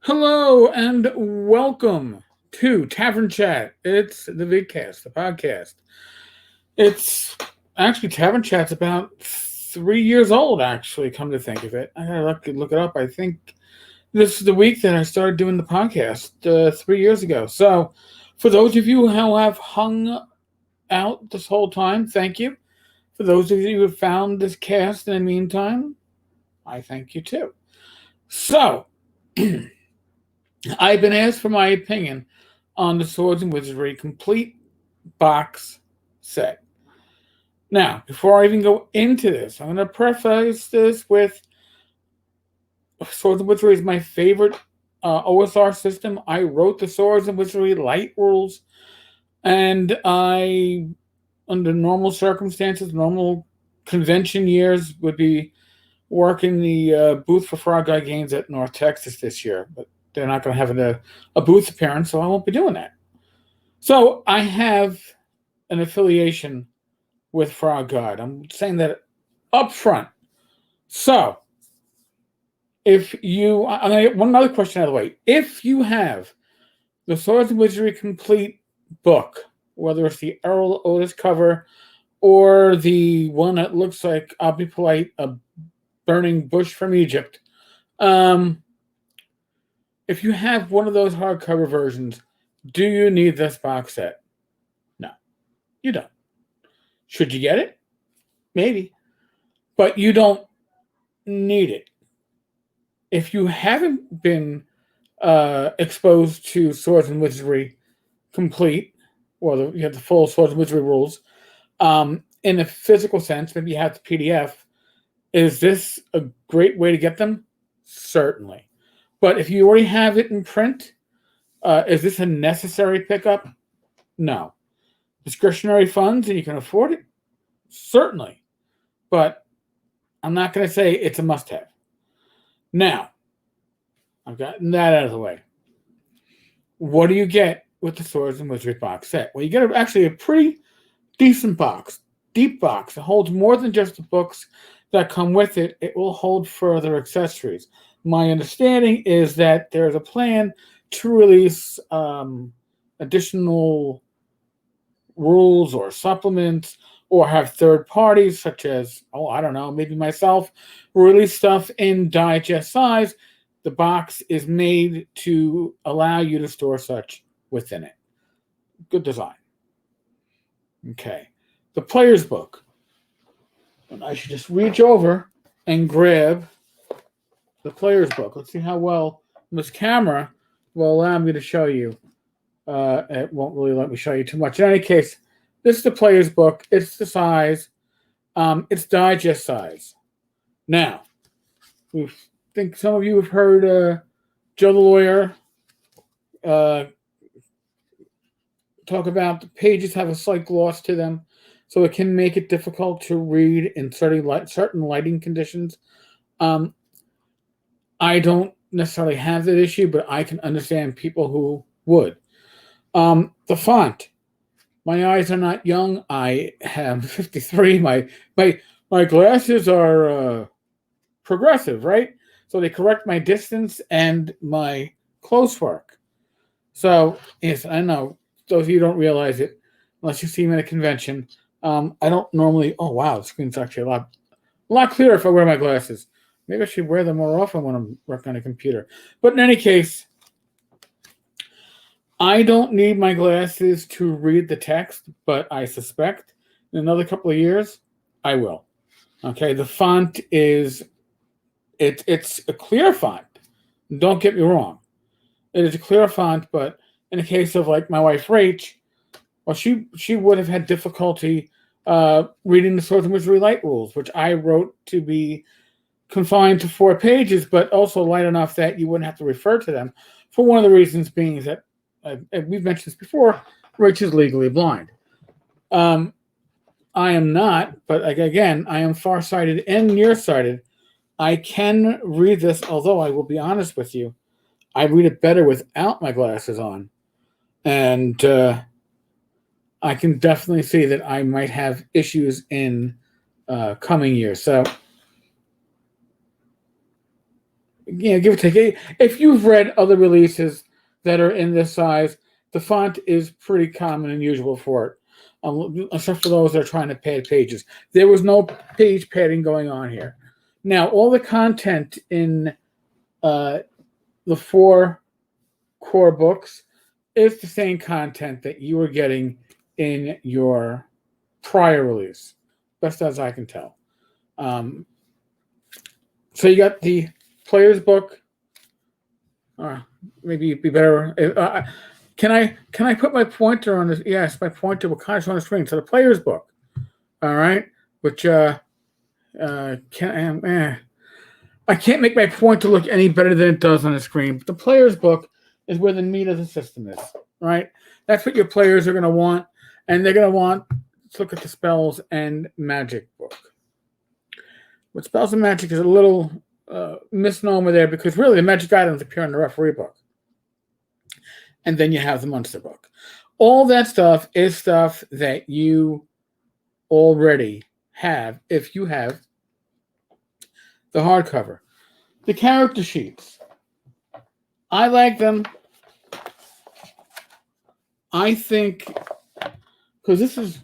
Hello and welcome to Tavern Chat. It's the vidcast, the podcast. It's actually Tavern Chat's about 3 years old. Actually, come to think of it, I gotta look it up. I think this is the week that I started doing the podcast 3 years ago. So, for those of you who have hung out this whole time, thank you. For those of you who have found this cast in the meantime, I thank you too. So. I've been asked for my opinion on the Swords and Wizardry complete box set. Now, before I even go into this, I'm going to preface this with Swords and Wizardry is my favorite OSR system. I wrote the Swords and Wizardry light rules, and under normal circumstances, normal convention years, would be working the booth for Frog Guy Games at North Texas this year, but they're not going to have a booth appearance, so I won't be doing that. So I have an affiliation with Frog God. I'm saying that up front. So if you, I'm going to get one other question out of the way. If you have the Swords and Wizardry complete book, whether it's the Errol Otis cover or the one that looks like, I'll be polite, a burning bush from Egypt, if you have one of those hardcover versions, do you need this box set? No, you don't. Should you get it? Maybe. But you don't need it. If you haven't been exposed to Swords and Wizardry complete, or you have the full Swords and Wizardry rules, in a physical sense, maybe you have the PDF, is this a great way to get them? Certainly. But if you already have it in print, is this a necessary pickup? No. Discretionary funds and you can afford it? Certainly. But I'm not going to say it's a must-have. Now, I've gotten that out of the way. What do you get with the Swords and Wizardry box set? Well, you get actually a pretty decent box, deep box. It holds more than just the books that come with it. It will hold further accessories. My understanding is that there's a plan to release additional rules or supplements, or have third parties such as, I don't know, maybe myself, release stuff in digest size. The box is made to allow you to store such within it. Good design. Okay. The player's book. And I should just reach over and grab the player's book. Let's see how well this camera will allow me to show you. It won't really let me show you too much. In any case, this is the player's book. It's the size. It's digest size. Now, I think some of you have heard Joe the Lawyer talk about the pages have a slight gloss to them, so it can make it difficult to read in certain lighting conditions. I don't necessarily have that issue, but I can understand people who would. The font. My eyes are not young. I am 53. My glasses are progressive, right? So they correct my distance and my close work. So, yes, I know. Those of you don't realize it, unless you see me at a convention, I don't normally. Oh wow, the screen's actually a lot clearer if I wear my glasses. Maybe I should wear them more often when I'm working on a computer. But in any case, I don't need my glasses to read the text, but I suspect in another couple of years, I will. Okay, the font is it's a clear font. Don't get me wrong. It is a clear font, but in the case of like my wife Rach, well, she would have had difficulty reading the Swords and Wizardry light rules, which I wrote to be confined to 4 pages, but also light enough that you wouldn't have to refer to them. For one of the reasons being is that we've mentioned this before, Rach is legally blind. I am not, but again, I am farsighted and nearsighted. I can read this, although I will be honest with you, I read it better without my glasses on. And I can definitely see that I might have issues in coming years. So give or take. If you've read other releases that are in this size, the font is pretty common and usual for it, except for those that are trying to pad pages. There was no page padding going on here. Now, all the content in the 4 core books is the same content that you were getting in your prior release, best as I can tell. So you got the player's book. Maybe it'd be better. Can I put my pointer on this? Yes, my pointer will kind of on the screen. So the player's book, all right, which I can't make my pointer look any better than it does on the screen. But the player's book is where the meat of the system is, right? That's what your players are going to want, and they're going to want to look at the spells and magic book. What spells and magic is a little misnomer there, because really the magic items appear in the referee book. And then you have the monster book. All that stuff is stuff that you already have if you have the hardcover. The character sheets. I like them. I think, because this is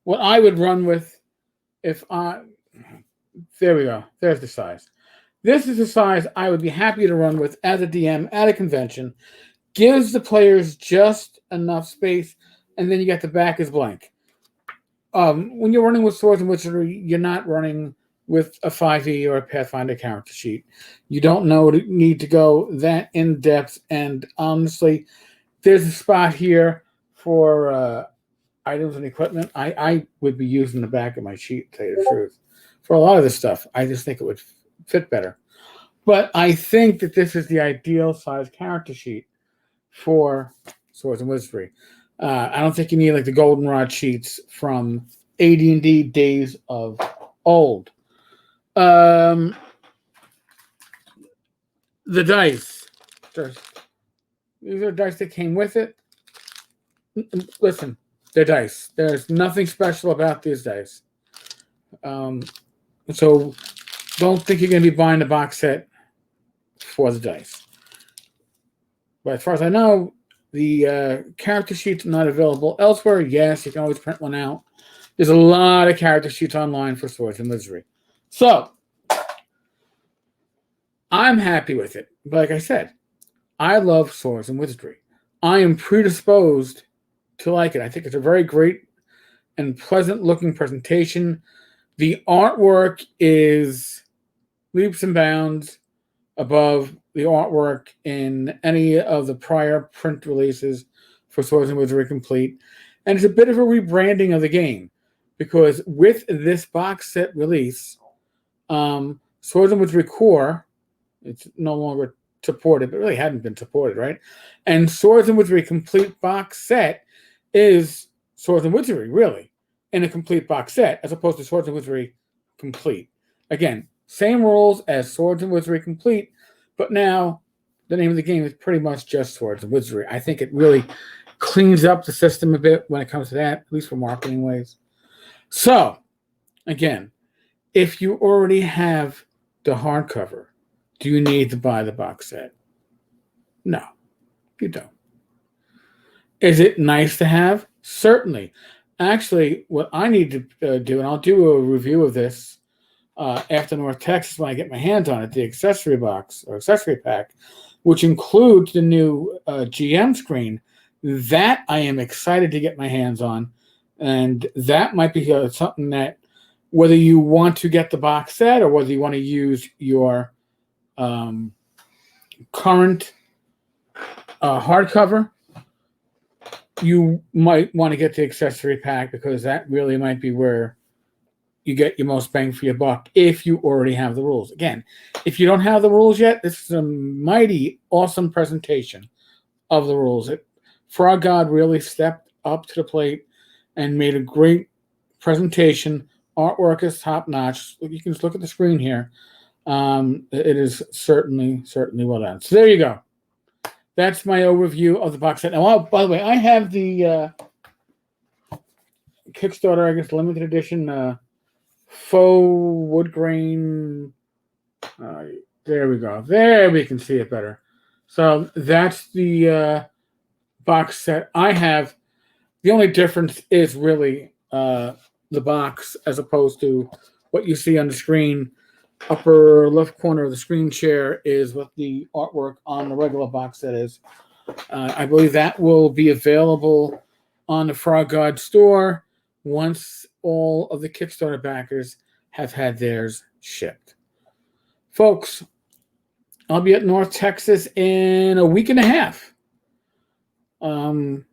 what I would run with if I... There we go. There's the size. This is the size I would be happy to run with as a DM at a convention. Gives the players just enough space, and then you get the back is blank. When you're running with Swords and Wizardry, you're not running with a 5e or a Pathfinder character sheet. You don't need to go that in depth, and honestly, there's a spot here for items and equipment. I would be using the back of my sheet, to tell you the truth. For a lot of this stuff, I just think it would fit better. But I think that this is the ideal size character sheet for Swords and Wizardry. I don't think you need like the goldenrod sheets from AD&D days of old. The dice. These are dice that came with it. Listen, they're dice. There's nothing special about these dice. So don't think you're going to be buying the box set for the dice. But as far as I know, the character sheets are not available elsewhere. Yes, you can always print one out. There's a lot of character sheets online for Swords and Wizardry. So, I'm happy with it. But like I said, I love Swords and Wizardry. I am predisposed to like it. I think it's a very great and pleasant looking presentation. The artwork is leaps and bounds above the artwork in any of the prior print releases for Swords and Wizardry Complete. And it's a bit of a rebranding of the game, because with this box set release, Swords and Wizardry Core, it's no longer supported, but really hadn't been supported, right? And Swords and Wizardry Complete box set is Swords and Wizardry, really, in a complete box set, as opposed to Swords and Wizardry Complete. Again, same rules as Swords and Wizardry Complete, but now the name of the game is pretty much just Swords and Wizardry. I think it really cleans up the system a bit when it comes to that, at least for marketing ways. So, again, if you already have the hardcover, do you need to buy the box set? No, you don't. Is it nice to have? Certainly. Actually, what I need to do, and I'll do a review of this after North Texas when I get my hands on it, the accessory box or accessory pack, which includes the new GM screen, that I am excited to get my hands on. And that might be something that, whether you want to get the box set or whether you want to use your current hardcover, you might want to get the accessory pack, because that really might be where you get your most bang for your buck if you already have the rules. Again, if you don't have the rules yet, this is a mighty awesome presentation of the rules. Frog God really stepped up to the plate and made a great presentation. Artwork is top notch. You can just look at the screen here. It is certainly well done. So there you go. That's my overview of the box set. Now, by the way, I have the Kickstarter, I guess, limited edition faux wood grain. There we go. There we can see it better. So that's the box set I have. The only difference is really the box as opposed to what you see on the screen. Upper left corner of the screen share is what the artwork on the regular box set is. I believe that will be available on the Frog God store once all of the Kickstarter backers have had theirs shipped. Folks, I'll be at North Texas in a week and a half. Some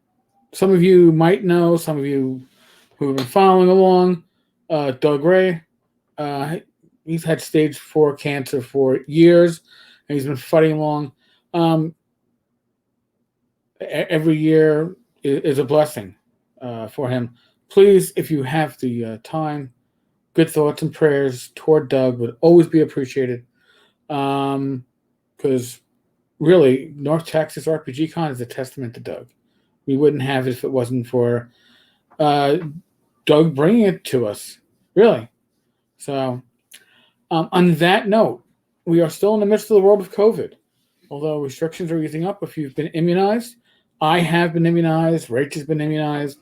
of you might know, some of you who have been following along, Doug Ray. He's had stage 4 cancer for years, and he's been fighting along. Every year is a blessing for him. Please, if you have the time, good thoughts and prayers toward Doug would always be appreciated. Because really, North Texas RPG Con is a testament to Doug. We wouldn't have it if it wasn't for Doug bringing it to us. Really. So, on that note, we are still in the midst of the world of COVID. Although restrictions are easing up, if you've been immunized, I have been immunized. Rach has been immunized.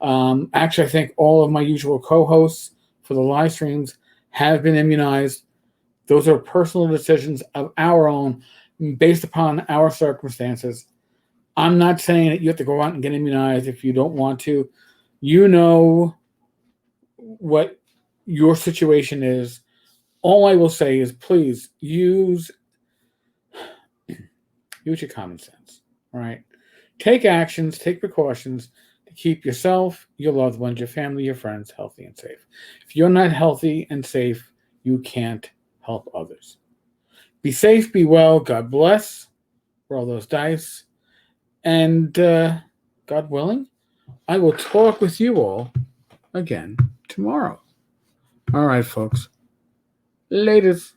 Actually, I think all of my usual co-hosts for the live streams have been immunized. Those are personal decisions of our own based upon our circumstances. I'm not saying that you have to go out and get immunized if you don't want to. You know what your situation is. All I will say is please use your common sense. All right? Take actions, take precautions to keep yourself, your loved ones, your family, your friends healthy and safe. If you're not healthy and safe, you can't help others. Be safe, be well. God bless. Roll those dice. And God willing, I will talk with you all again tomorrow. All right, folks. Laters.